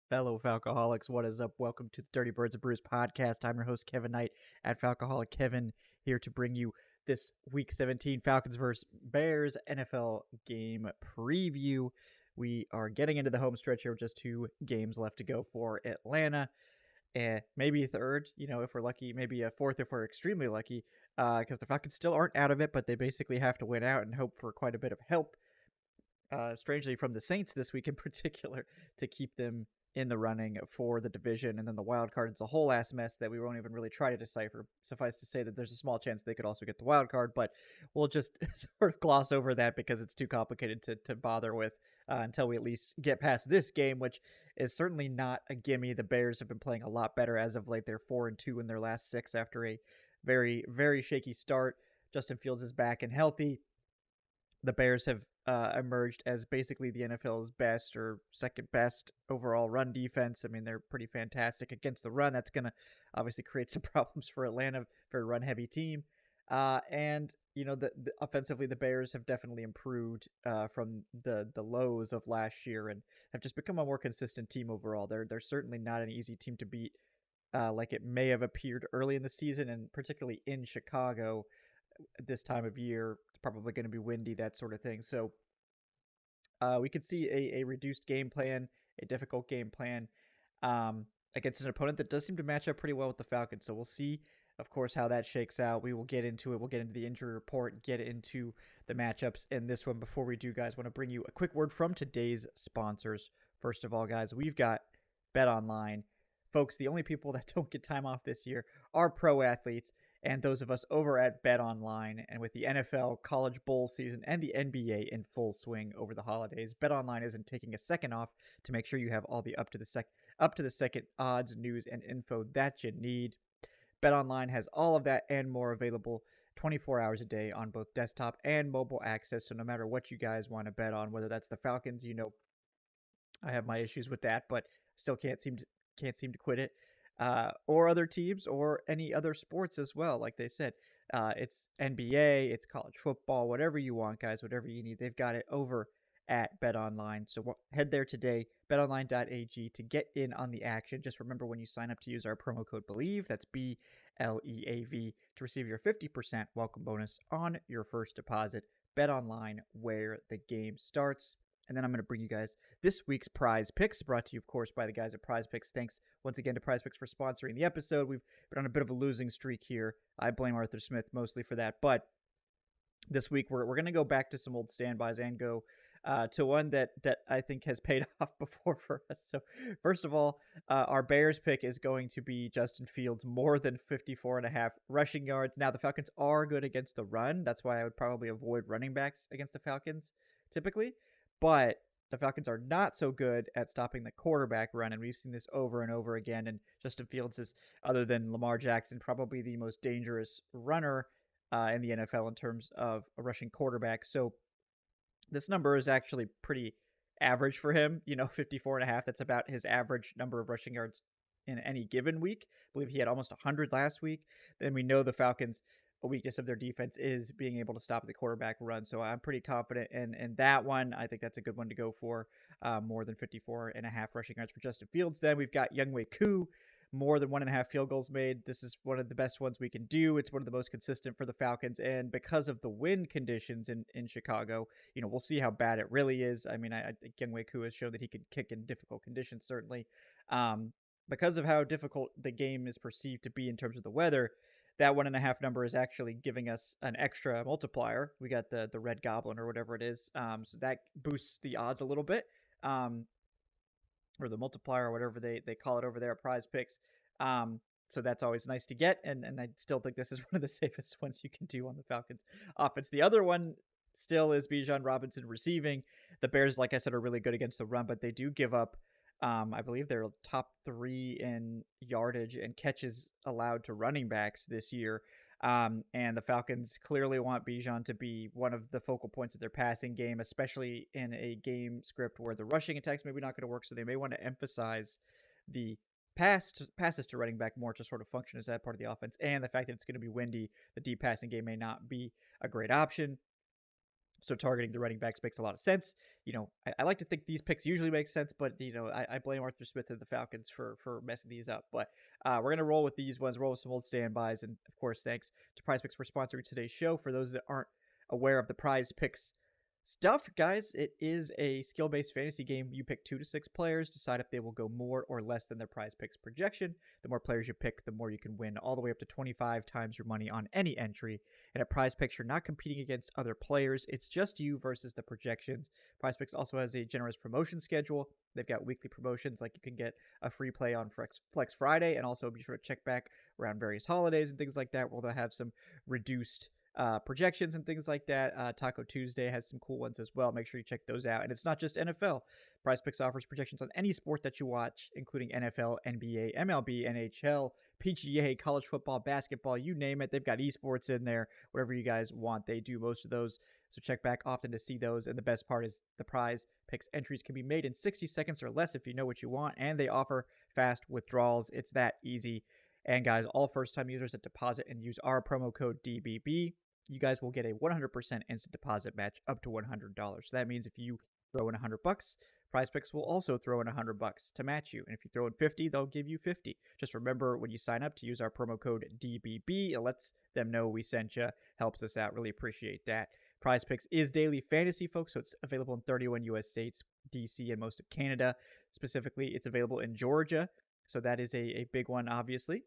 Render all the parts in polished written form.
Fellow Falcoholics, what is up? Welcome to the Dirty Birds of Brews podcast. I'm your host, Kevin Knight at Falcoholic Kevin, here to bring you this Week 17 Falcons vs. Bears NFL game preview. We are getting into the home stretch here with just 2 games left to go for Atlanta. And maybe a third, if we're lucky, maybe a fourth if we're extremely lucky, because the Falcons still aren't out of it, but they basically have to win out and hope for quite a bit of help, strangely from the Saints this week in particular, to keep them in the running for the division. And then the wild card is a whole ass mess that we won't even really try to decipher. Suffice to say that there's a small chance they could also get the wild card, but we'll just sort of gloss over that because it's too complicated to bother with until we at least get past this game, which is certainly not a gimme. The Bears have been playing a lot better as of late. They're 4-2 in their last 6 after a very, very shaky start. Justin Fields is back and healthy. The Bears have emerged as basically the NFL's best or second best overall run defense. I mean, they're pretty fantastic against the run. That's going to obviously create some problems for Atlanta, for a run-heavy team. And offensively, the Bears have definitely improved from the lows of last year and have just become a more consistent team overall. They're certainly not an easy team to beat, like it may have appeared early in the season, and particularly in Chicago this time of year. It's probably going to be windy, that sort of thing. So we could see a reduced game plan, a difficult game plan against an opponent that does seem to match up pretty well with the Falcons. So we'll see, of course, how that shakes out. We will get into it. We'll get into the injury report, get into the matchups in this one. Before we do, guys, I want to bring you a quick word from today's sponsors. First of all, guys, we've got BetOnline. Folks, the only people that don't get time off this year are pro athletes and those of us over at BetOnline. And with the NFL, college bowl season, and the NBA in full swing over the holidays, BetOnline isn't taking a second off to make sure you have all the up to the second odds, news, and info that you need. BetOnline has all of that and more available 24 hours a day on both desktop and mobile access. So no matter what you guys want to bet on, whether that's the Falcons, I have my issues with that, but still can't seem to quit it. Or other teams or any other sports as well. Like they said, it's NBA, it's college football, whatever you want, guys, whatever you need. They've got it over at BetOnline. So head there today, betonline.ag, to get in on the action. Just remember, when you sign up, to use our promo code BELIEVE, that's BLEAV, to receive your 50% welcome bonus on your first deposit. BetOnline, where the game starts. And then I'm going to bring you guys this week's Prize Picks, brought to you, of course, by the guys at PrizePicks. Thanks once again to PrizePicks for sponsoring the episode. We've been on a bit of a losing streak here. I blame Arthur Smith mostly for that. But this week, we're going to go back to some old standbys and go to one that I think has paid off before for us. So first of all, our Bears pick is going to be Justin Fields more than 54.5 rushing yards. Now, the Falcons are good against the run. That's why I would probably avoid running backs against the Falcons typically. But the Falcons are not so good at stopping the quarterback run, and we've seen this over and over again. And Justin Fields is, other than Lamar Jackson, probably the most dangerous runner in the NFL in terms of a rushing quarterback. So this number is actually pretty average for him. 54.5. That's about his average number of rushing yards in any given week. I believe he had almost 100 last week. Then we know the Falcons, a weakness of their defense is being able to stop the quarterback run. So I'm pretty confident in that one. I think that's a good one to go for, more than 54.5 rushing yards for Justin Fields. Then we've got Younghoe Koo, more than 1.5 field goals made. This is one of the best ones we can do. It's one of the most consistent for the Falcons. And because of the wind conditions in Chicago, we'll see how bad it really is. I mean, I think Younghoe Koo has shown that he can kick in difficult conditions, certainly. Because of how difficult the game is perceived to be in terms of the weather, that 1.5 number is actually giving us an extra multiplier. We got the Red Goblin or whatever it is. So that boosts the odds a little bit. Or the multiplier or whatever they call it over there at PrizePicks. So that's always nice to get. And I still think this is one of the safest ones you can do on the Falcons offense. The other one still is Bijan Robinson receiving. The Bears, like I said, are really good against the run, but they do give up, I believe they're top 3 in yardage and catches allowed to running backs this year. And the Falcons clearly want Bijan to be one of the focal points of their passing game, especially in a game script where the rushing attacks maybe not going to work. So they may want to emphasize the passes to running back more to sort of function as that part of the offense. And the fact that it's going to be windy, the deep passing game may not be a great option. So targeting the running backs makes a lot of sense. I like to think these picks usually make sense, but I blame Arthur Smith and the Falcons for messing these up. But we're gonna roll with these ones, roll with some old standbys, and of course, thanks to PrizePicks for sponsoring today's show. For those that aren't aware of the PrizePicks stuff, guys, it is a skill-based fantasy game. You pick 2 to 6 players, decide if they will go more or less than their PrizePicks projection. The more players you pick, the more you can win, all the way up to 25 times your money on any entry. And at PrizePicks, you're not competing against other players. It's just you versus the projections. PrizePicks also has a generous promotion schedule. They've got weekly promotions, like you can get a free play on Flex Friday, and also be sure to check back around various holidays and things like that, where they'll have some reduced projections and things like that. Taco Tuesday has some cool ones as well. Make sure you check those out. And it's not just NFL. PrizePicks offers projections on any sport that you watch, including NFL, NBA, MLB, NHL, PGA, college football, basketball, you name it. They've got esports in there, whatever you guys want. They do most of those. So check back often to see those. And the best part is the PrizePicks entries can be made in 60 seconds or less if you know what you want. And they offer fast withdrawals. It's that easy. And guys, all first-time users that deposit and use our promo code DBB, you guys will get a 100% instant deposit match up to $100. So that means if you throw in $100, PrizePicks will also throw in $100 to match you. And if you throw in 50, they'll give you 50. Just remember when you sign up to use our promo code DBB. It lets them know we sent you. Helps us out. Really appreciate that. PrizePicks is daily fantasy, folks, so it's available in 31 U.S. states, D.C., and most of Canada. Specifically, it's available in Georgia. So that is a big one, obviously.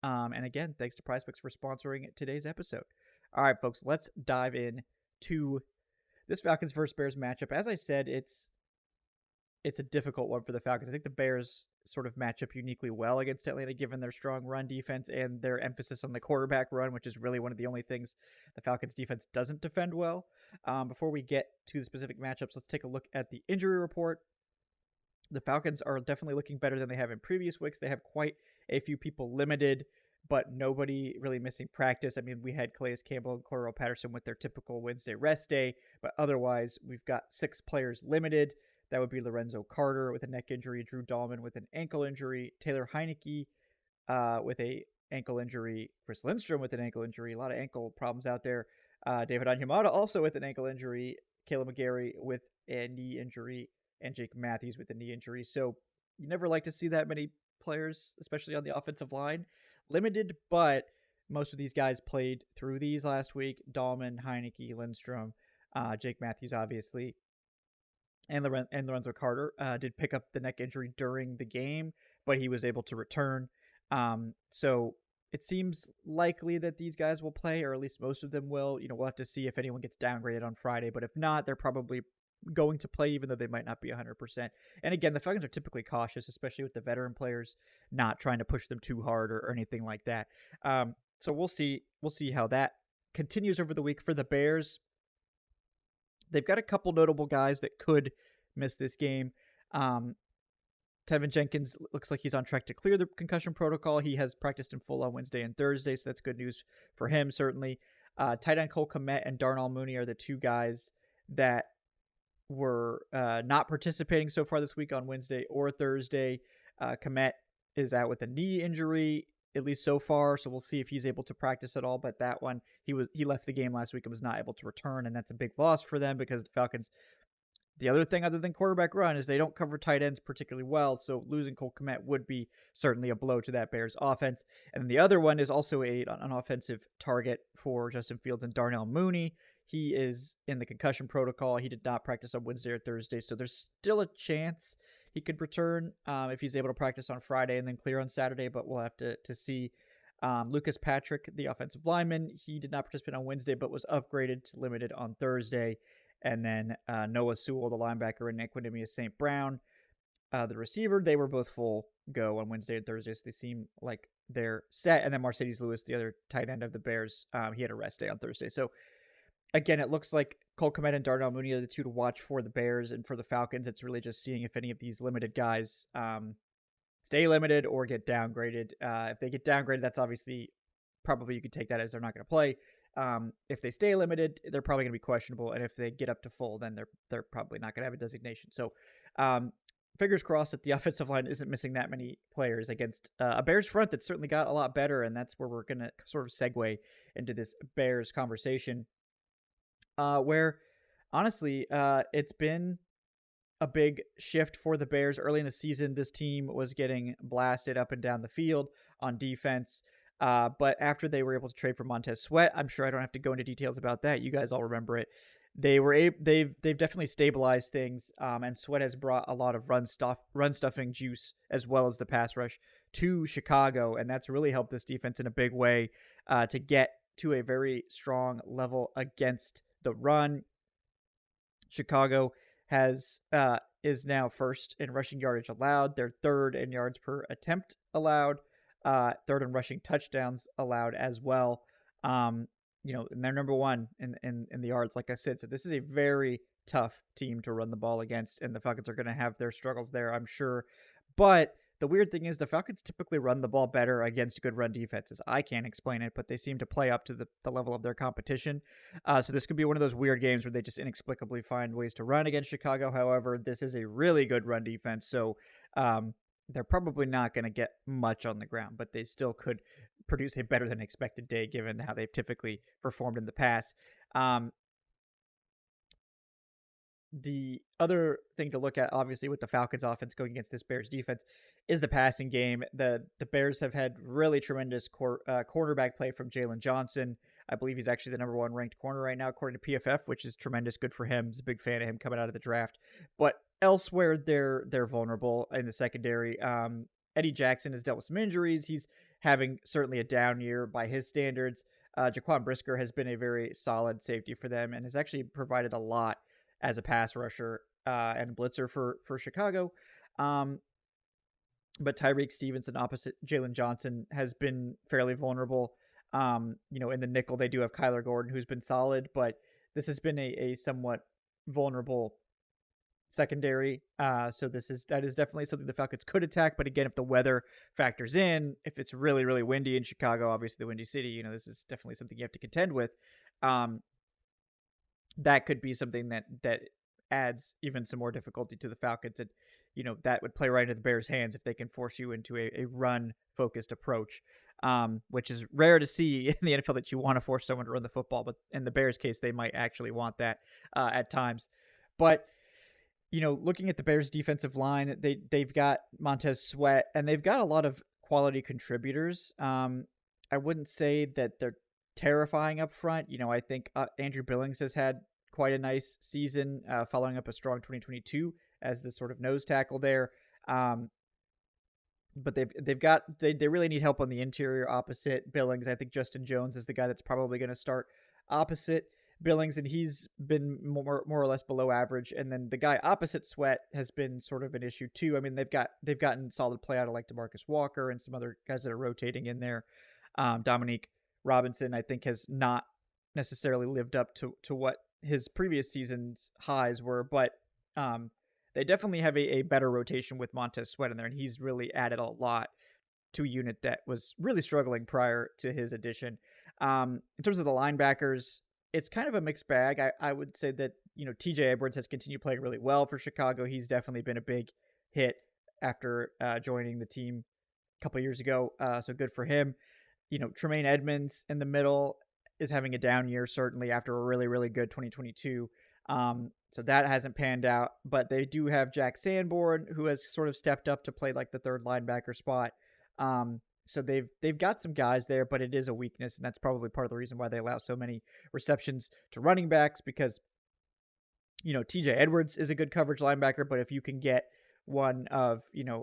And again, thanks to PrizePicks for sponsoring today's episode. All right, folks, let's dive in to this Falcons versus Bears matchup. As I said, it's a difficult one for the Falcons. I think the Bears sort of match up uniquely well against Atlanta, given their strong run defense and their emphasis on the quarterback run, which is really one of the only things the Falcons defense doesn't defend well. Before we get to the specific matchups, let's take a look at the injury report. The Falcons are definitely looking better than they have in previous weeks. They have quite a few people limited, but nobody really missing practice. I mean, we had Calais Campbell and Cordell Patterson with their typical Wednesday rest day, but otherwise, we've got 6 players limited. That would be Lorenzo Carter with a neck injury, Drew Dahlman with an ankle injury, Taylor Heineke with a ankle injury, Chris Lindstrom with an ankle injury, a lot of ankle problems out there. David Onyemata also with an ankle injury, Caleb McGarry with a knee injury, and Jake Matthews with a knee injury. So you never like to see that many players, especially on the offensive line, limited, but most of these guys played through these last week. Dahlman, Heineke, Lindstrom, Jake Matthews, obviously, and Lorenzo Carter did pick up the neck injury during the game, but he was able to return. So it seems likely that these guys will play, or at least most of them will. We'll have to see if anyone gets downgraded on Friday, but if not, they're probably going to play, even though they might not be 100%. And again, the Falcons are typically cautious, especially with the veteran players, not trying to push them too hard or anything like that. So we'll see how that continues over the week. For the Bears, they've got a couple notable guys that could miss this game. Tevin Jenkins looks like he's on track to clear the concussion protocol. He has practiced in full on Wednesday and Thursday, so that's good news for him, certainly. Tight end Cole Kmet and Darnell Mooney are the 2 guys that were not participating so far this week on Wednesday or Thursday. Kmet is out with a knee injury, at least so far, so we'll see if he's able to practice at all. But that one, he left the game last week and was not able to return, and that's a big loss for them because the Falcons, the other thing other than quarterback run is they don't cover tight ends particularly well, so losing Cole Kmet would be certainly a blow to that Bears offense. And then the other one is also an offensive target for Justin Fields and Darnell Mooney. He is in the concussion protocol. He did not practice on Wednesday or Thursday, so there's still a chance he could return if he's able to practice on Friday and then clear on Saturday, but we'll have to see. Lucas Patrick, the offensive lineman, he did not participate on Wednesday, but was upgraded to limited on Thursday. And then Noah Sewell, the linebacker, and Equinemius St. Brown, the receiver, they were both full go on Wednesday and Thursday, so they seem like they're set. And then Mercedes Lewis, the other tight end of the Bears, he had a rest day on Thursday. So again, it looks like Cole Kmet and Darnell Mooney are the 2 to watch for the Bears, and for the Falcons, it's really just seeing if any of these limited guys stay limited or get downgraded. If they get downgraded, that's obviously probably you could take that as they're not going to play. If they stay limited, they're probably going to be questionable, and if they get up to full, then they're probably not going to have a designation. So fingers crossed that the offensive line isn't missing that many players against a Bears front that certainly got a lot better, and that's where we're going to sort of segue into this Bears conversation. where honestly, it's been a big shift for the Bears. Early in the season, this team was getting blasted up and down the field on defense. But after they were able to trade for Montez Sweat, I'm sure I don't have to go into details about that. You guys all remember it. They've definitely stabilized things, and Sweat has brought a lot of run stuffing juice as well as the pass rush to Chicago, and that's really helped this defense in a big way to get to a very strong level against the run. Chicago has is now first in rushing yardage allowed. They're third in yards per attempt allowed. Third in rushing touchdowns allowed as well. And they're number one in the yards, like I said. So this is a very tough team to run the ball against, and the Falcons are going to have their struggles there, I'm sure. But the weird thing is the Falcons typically run the ball better against good run defenses. I can't explain it, but they seem to play up to the level of their competition. So this could be one of those weird games where they just inexplicably find ways to run against Chicago. However, this is a really good run defense, so they're probably not going to get much on the ground, but they still could produce a better than expected day given how they've typically performed in the past. The other thing to look at, obviously, with the Falcons offense going against this Bears defense is the passing game. The Bears have had really tremendous cornerback play from Jalen Johnson. I believe he's actually the number one ranked corner right now, according to PFF, which is tremendous. Good for him. He's a big fan of him coming out of the draft. But elsewhere, they're vulnerable in the secondary. Eddie Jackson has dealt with some injuries. He's having certainly a down year by his standards. Jaquan Brisker has been a very solid safety for them and has actually provided a lot as a pass rusher and blitzer for Chicago. But Tyreek Stevenson opposite Jalen Johnson has been fairly vulnerable. In the nickel, they do have Kyler Gordon, who's been solid, but this has been a somewhat vulnerable secondary. So that is definitely something the Falcons could attack. But again, if the weather factors in, if it's really, really windy in Chicago, obviously the Windy City, this is definitely something you have to contend with. That could be something that adds even some more difficulty to the Falcons. And, that would play right into the Bears' hands if they can force you into a run-focused approach, which is rare to see in the NFL that you want to force someone to run the football. But in the Bears' case, they might actually want that at times. But, looking at the Bears' defensive line, they've got Montez Sweat, and they've got a lot of quality contributors. I wouldn't say that they're terrifying up front. I think Andrew Billings has had quite a nice season, following up a strong 2022 as the sort of nose tackle there. But they really need help on the interior opposite Billings. I think Justin Jones is the guy that's probably going to start opposite Billings, and he's been more or less below average. And then the guy opposite Sweat has been sort of an issue too. I mean, they've gotten solid play out of like DeMarcus Walker and some other guys that are rotating in there. Dominique Robinson, I think, has not necessarily lived up to what his previous season's highs were, but they definitely have a better rotation with Montez Sweat in there, and he's really added a lot to a unit that was really struggling prior to his addition. In terms of the linebackers, it's kind of a mixed bag. I would say that, TJ Edwards has continued playing really well for Chicago. He's definitely been a big hit after joining the team a couple years ago, so good for him. Tremaine Edmonds in the middle is having a down year, certainly after a really, really good 2022. So that hasn't panned out, but they do have Jack Sanborn, who has sort of stepped up to play like the third linebacker spot. So they've got some guys there, but it is a weakness, and that's probably part of the reason why they allow so many receptions to running backs, because TJ Edwards is a good coverage linebacker, but if you can get one of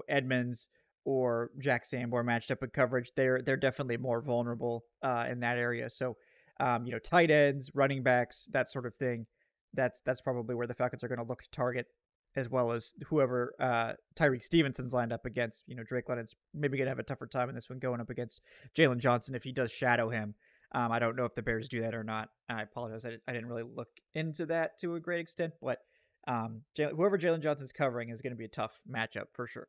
Edmonds or Jack Sanborn matched up in coverage, they're definitely more vulnerable in that area. So tight ends, running backs, that sort of thing. That's probably where the Falcons are going to look to target, as well as whoever Tyreek Stevenson's lined up against. Drake London's maybe going to have a tougher time in this one going up against Jalen Johnson if he does shadow him. I don't know if the Bears do that or not. I apologize. I didn't really look into that to a great extent, but whoever Jalen Johnson's covering is going to be a tough matchup for sure.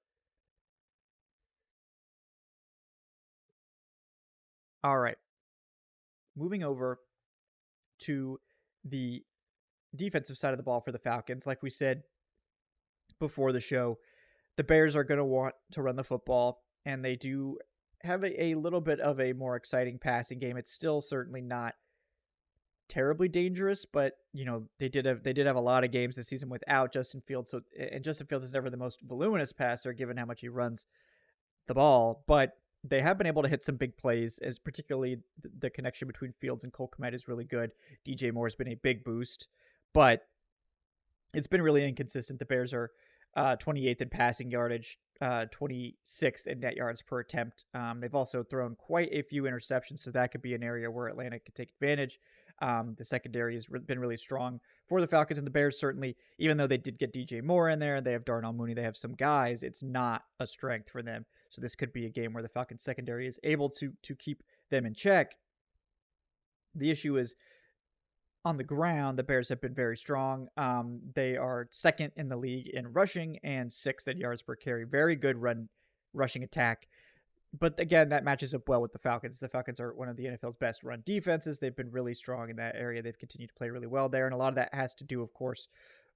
All right. Moving over to the defensive side of the ball for the Falcons. Like we said before the show, the Bears are going to want to run the football, and they do have a little bit of a more exciting passing game. It's still certainly not terribly dangerous, but they did have a lot of games this season without Justin Fields. So, and Justin Fields is never the most voluminous passer given how much he runs the ball, but they have been able to hit some big plays, as particularly the connection between Fields and Cole Kmet is really good. DJ Moore has been a big boost, but it's been really inconsistent. The Bears are 28th in passing yardage, 26th in net yards per attempt. They've also thrown quite a few interceptions, so that could be an area where Atlanta could take advantage. The secondary has been really strong for the Falcons, and the Bears certainly, even though they did get DJ Moore in there, they have Darnell Mooney, they have some guys, it's not a strength for them. So this could be a game where the Falcons secondary is able to keep them in check. The issue is on the ground, the Bears have been very strong. They are second in the league in rushing and sixth in yards per carry. Very good rushing attack. But again, that matches up well with the Falcons. The Falcons are one of the NFL's best run defenses. They've been really strong in that area. They've continued to play really well there. And a lot of that has to do, of course,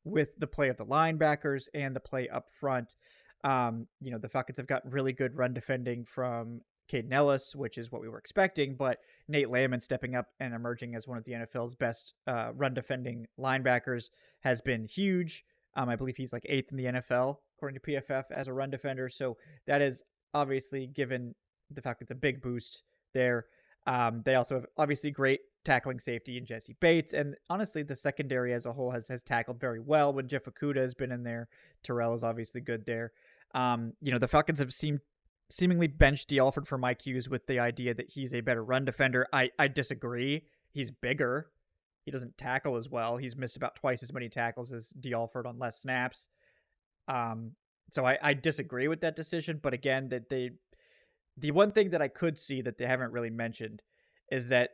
with the play of the linebackers and the play up front. The Falcons have got really good run defending from Caden Ellis, which is what we were expecting, but Nate Landman stepping up and emerging as one of the NFL's best run defending linebackers has been huge. I believe he's like 8th in the NFL, according to PFF, as a run defender. So that has obviously given the Falcons a big boost there. They also have obviously great tackling safety in Jesse Bates. And honestly, the secondary as a whole has tackled very well when Jeff Okudah has been in there. Terrell is obviously good there. The Falcons have seemingly benched D. Alford for Mike Hughes with the idea that he's a better run defender. I disagree. He's bigger. He doesn't tackle as well. He's missed about twice as many tackles as D. Alford on less snaps. So I disagree with that decision. But again, the one thing that I could see that they haven't really mentioned is that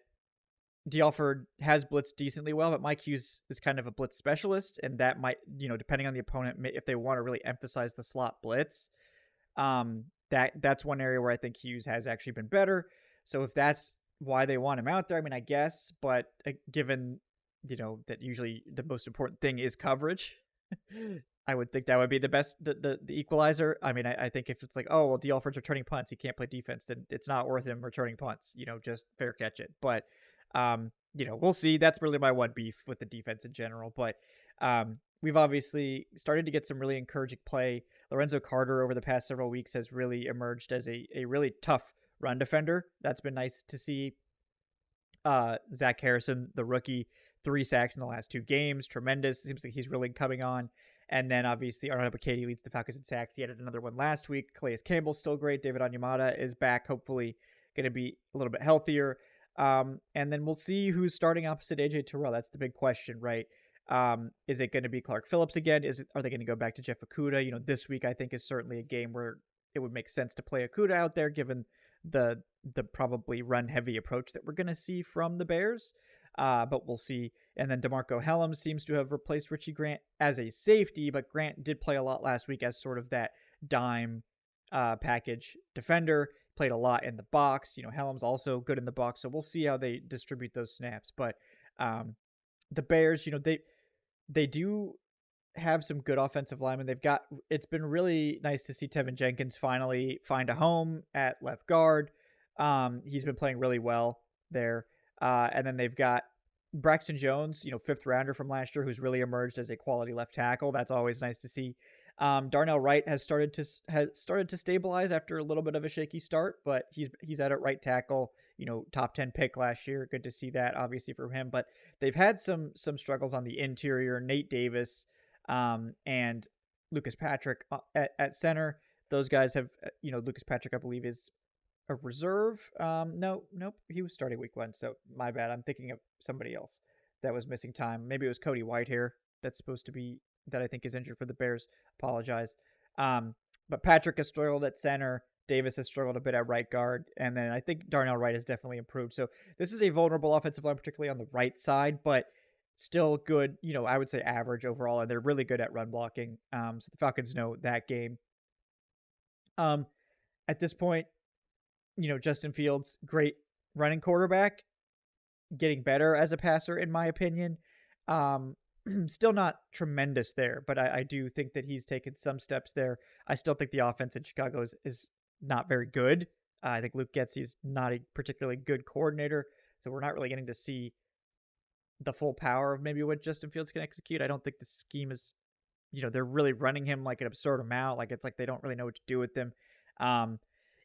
D. Alford has blitzed decently well, but Mike Hughes is kind of a blitz specialist, and that might, depending on the opponent, if they want to really emphasize the slot blitz, that's one area where I think Hughes has actually been better. So if that's why they want him out there, I mean, I guess, but given, that usually the most important thing is coverage, I would think that would be the best, the equalizer. I mean, I think if it's like, oh, well, D. Alford's returning punts, he can't play defense, then it's not worth him returning punts, just fair catch it. But, we'll see. That's really my one beef with the defense in general. But we've obviously started to get some really encouraging play. Lorenzo Carter over the past several weeks has really emerged as a really tough run defender. That's been nice to see. Zach Harrison, the rookie, 3 sacks in the last 2 games. Tremendous. Seems like he's really coming on. And then obviously Arnold Ebiketie leads the Falcons in sacks. He added another one last week. Calais Campbell's still great. David Onyemata is back, hopefully going to be a little bit healthier. And then we'll see who's starting opposite AJ Terrell. That's the big question, right? Is it going to be Clark Phillips again? Are they going to go back to Jeff Okudah? This week I think is certainly a game where it would make sense to play Okudah out there, given the probably run heavy approach that we're going to see from the Bears. But we'll see. And then DeMarco Hellams seems to have replaced Richie Grant as a safety, but Grant did play a lot last week as sort of that dime package defender. Played a lot in the box. Hellams also good in the box, so we'll see how they distribute those snaps. But the Bears, they do have some good offensive linemen. It's been really nice to see Tevin Jenkins finally find a home at left guard. He's been playing really well there. And then they've got Braxton Jones, 5th rounder from last year, who's really emerged as a quality left tackle. That's always nice to see. Darnell Wright has started to stabilize after a little bit of a shaky start, but he's at right tackle. Top 10 pick last year. Good to see that, obviously, from him. But they've had some struggles on the interior. Nate Davis and Lucas Patrick at center. Those guys have, Lucas Patrick, I believe, is a reserve. Nope. He was starting week 1, so my bad. I'm thinking of somebody else that was missing time. Maybe it was Cody Whitehair that I think is injured for the Bears. Apologize. But Patrick has struggled at center. Davis has struggled a bit at right guard. And then I think Darnell Wright has definitely improved. So this is a vulnerable offensive line, particularly on the right side, but still good, I would say average overall. And they're really good at run blocking. So the Falcons know that game. At this point, Justin Fields, great running quarterback, getting better as a passer, in my opinion. Still not tremendous there, but I do think that he's taken some steps there. I still think the offense in Chicago is not very good. I think Luke Getsy is not a particularly good coordinator, so we're not really getting to see the full power of maybe what Justin Fields can execute. I don't think the scheme is, they're really running him like an absurd amount. Like it's like they don't really know what to do with him. Um,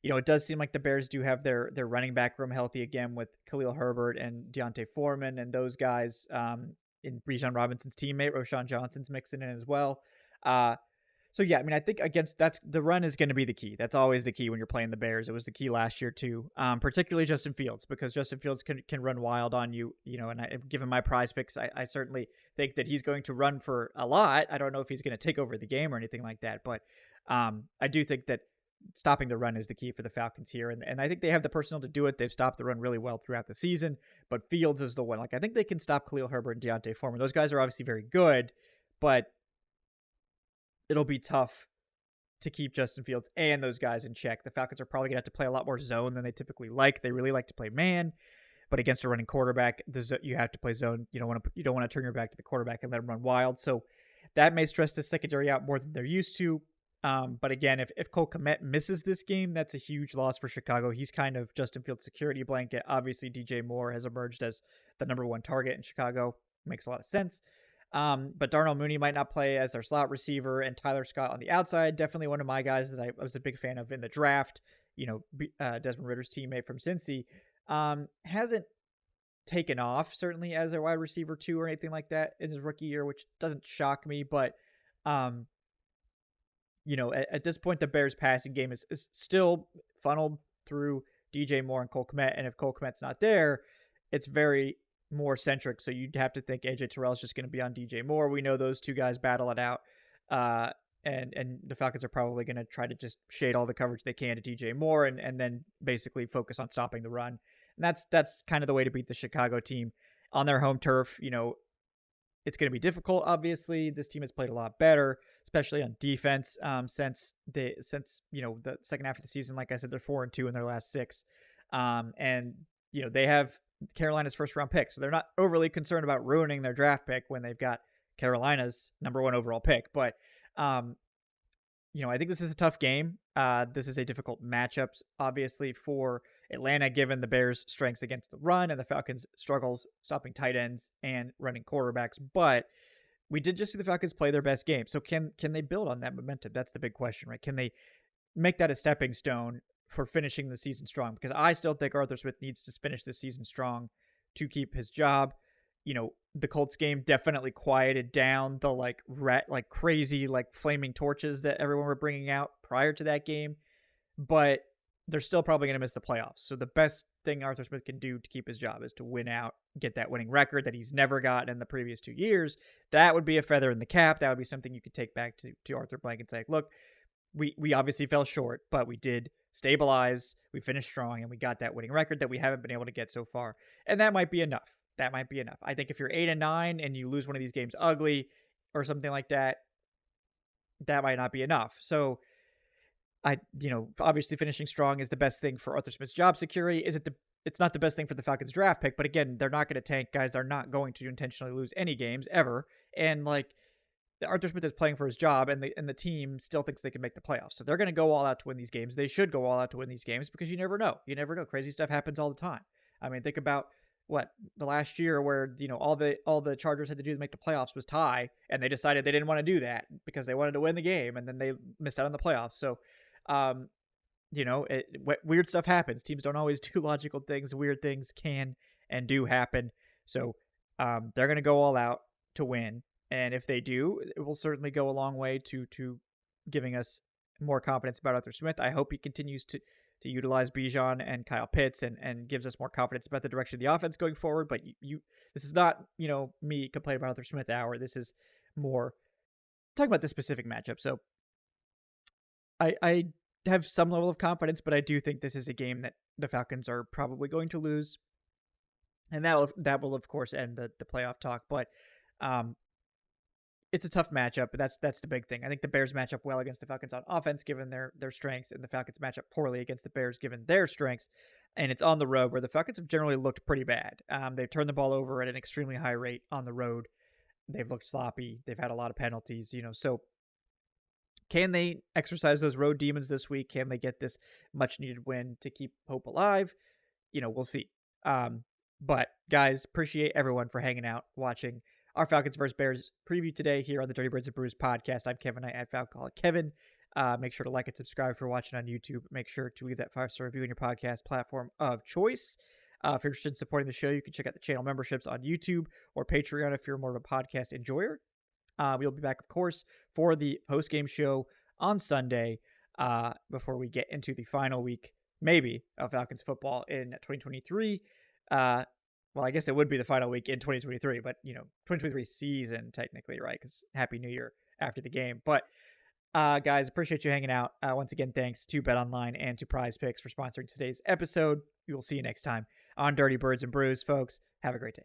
it does seem like the Bears do have their running back room healthy again with Khalil Herbert and Deontay Foreman and those guys. In Bijan Robinson's teammate, Roshan Johnson's mixing in as well. So yeah, I mean, I think that's the run is going to be the key. That's always the key when you're playing the Bears. It was the key last year too, particularly Justin Fields, because Justin Fields can run wild on you, and given my prize picks, I certainly think that he's going to run for a lot. I don't know if he's going to take over the game or anything like that, but I do think that stopping the run is the key for the Falcons here, and I think they have the personnel to do it. They've stopped the run really well throughout the season, but Fields is the one. Like I think they can stop Khalil Herbert and Deontay Foreman. Those guys are obviously very good, but it'll be tough to keep Justin Fields and those guys in check. The Falcons are probably going to have to play a lot more zone than they typically like. They really like to play man, but against a running quarterback, you have to play zone. You don't want to turn your back to the quarterback and let him run wild. So that may stress the secondary out more than they're used to. But again, if Cole Kmet misses this game, that's a huge loss for Chicago. He's kind of Justin Fields' security blanket. Obviously, DJ Moore has emerged as the number one target in Chicago. Makes a lot of sense. But Darnell Mooney might not play as their slot receiver, and Tyler Scott on the outside, definitely one of my guys that I was a big fan of in the draft. Desmond Ritter's teammate from Cincy, hasn't taken off certainly as a wide receiver 2 or anything like that in his rookie year, which doesn't shock me. But at this point, the Bears' passing game is still funneled through DJ Moore and Cole Kmet, and if Cole Kmet's not there, it's very more centric, so you'd have to think AJ Terrell is just going to be on DJ Moore. We know those two guys battle it out, and the Falcons are probably going to try to just shade all the coverage they can to DJ Moore, and then basically focus on stopping the run. And that's kind of the way to beat the Chicago team on their home turf. It's going to be difficult. Obviously, this team has played a lot better, especially on defense. Since the second half of the season, like I said, they're 4-2 in their last 6, and they have Carolina's first round pick. So they're not overly concerned about ruining their draft pick when they've got Carolina's number 1 overall pick. But, I think this is a tough game. This is a difficult matchup, obviously, for Atlanta, given the Bears' strengths against the run and the Falcons' struggles stopping tight ends and running quarterbacks. But we did just see the Falcons play their best game. So can they build on that momentum? That's the big question, right? Can they make that a stepping stone for finishing the season strong? Because I still think Arthur Smith needs to finish the season strong to keep his job. The Colts game definitely quieted down the crazy flaming torches that everyone were bringing out prior to that game, but they're still probably going to miss the playoffs. So the best thing Arthur Smith can do to keep his job is to win out, get that winning record that he's never gotten in the previous 2 years. That would be a feather in the cap. That would be something you could take back to Arthur Blank and say, look, we obviously fell short, but we did stabilize, we finished strong, and we got that winning record that we haven't been able to get so far. And that might be enough. I think if you're 8-9 and you lose one of these games ugly or something like that, that might not be enough. So obviously finishing strong is the best thing for Arthur Smith's job security. It's not the best thing for the Falcons draft pick, but again, they're not going to tank guys. They're not going to intentionally lose any games ever. And Arthur Smith is playing for his job, and the team still thinks they can make the playoffs. So they're going to go all out to win these games. They should go all out to win these games because you never know. Crazy stuff happens all the time. I mean, think about the last year where all the Chargers had to do to make the playoffs was tie, and they decided they didn't want to do that because they wanted to win the game, and then they missed out on the playoffs. So, weird stuff happens. Teams don't always do logical things. Weird things can and do happen. So, they're going to go all out to win. And if they do, it will certainly go a long way to giving us more confidence about Arthur Smith. I hope he continues to utilize Bijan and Kyle Pitts and gives us more confidence about the direction of the offense going forward. But this is not, me complaining about Arthur Smith hour. This is more talking about this specific matchup. So I have some level of confidence, but I do think this is a game that the Falcons are probably going to lose. And that will of course end the playoff talk. But it's a tough matchup, but that's the big thing. I think the Bears match up well against the Falcons on offense, given their strengths, and the Falcons match up poorly against the Bears, given their strengths. And it's on the road, where the Falcons have generally looked pretty bad. They've turned the ball over at an extremely high rate on the road. They've looked sloppy. They've had a lot of penalties, so can they exercise those road demons this week? Can they get this much-needed win to keep hope alive? We'll see. But guys, appreciate everyone for hanging out, watching our Falcons vs. Bears preview today here on the Dirty Birds and Brews podcast. I'm Kevin Knight at Falcoholic Kevin. Make sure to like and subscribe if you're watching on YouTube. Make sure to leave that 5-star review in your podcast platform of choice. If you're interested in supporting the show, you can check out the channel memberships on YouTube or Patreon if you're more of a podcast enjoyer. We'll be back, of course, for the post-game show on Sunday before we get into the final week, maybe, of Falcons football in 2023. Well, I guess it would be the final week in 2023, but, 2023 season technically, right? Because Happy New Year after the game. But, guys, appreciate you hanging out. Once again, thanks to BetOnline and to PrizePicks for sponsoring today's episode. We will see you next time on Dirty Birds and Brews, folks. Have a great day.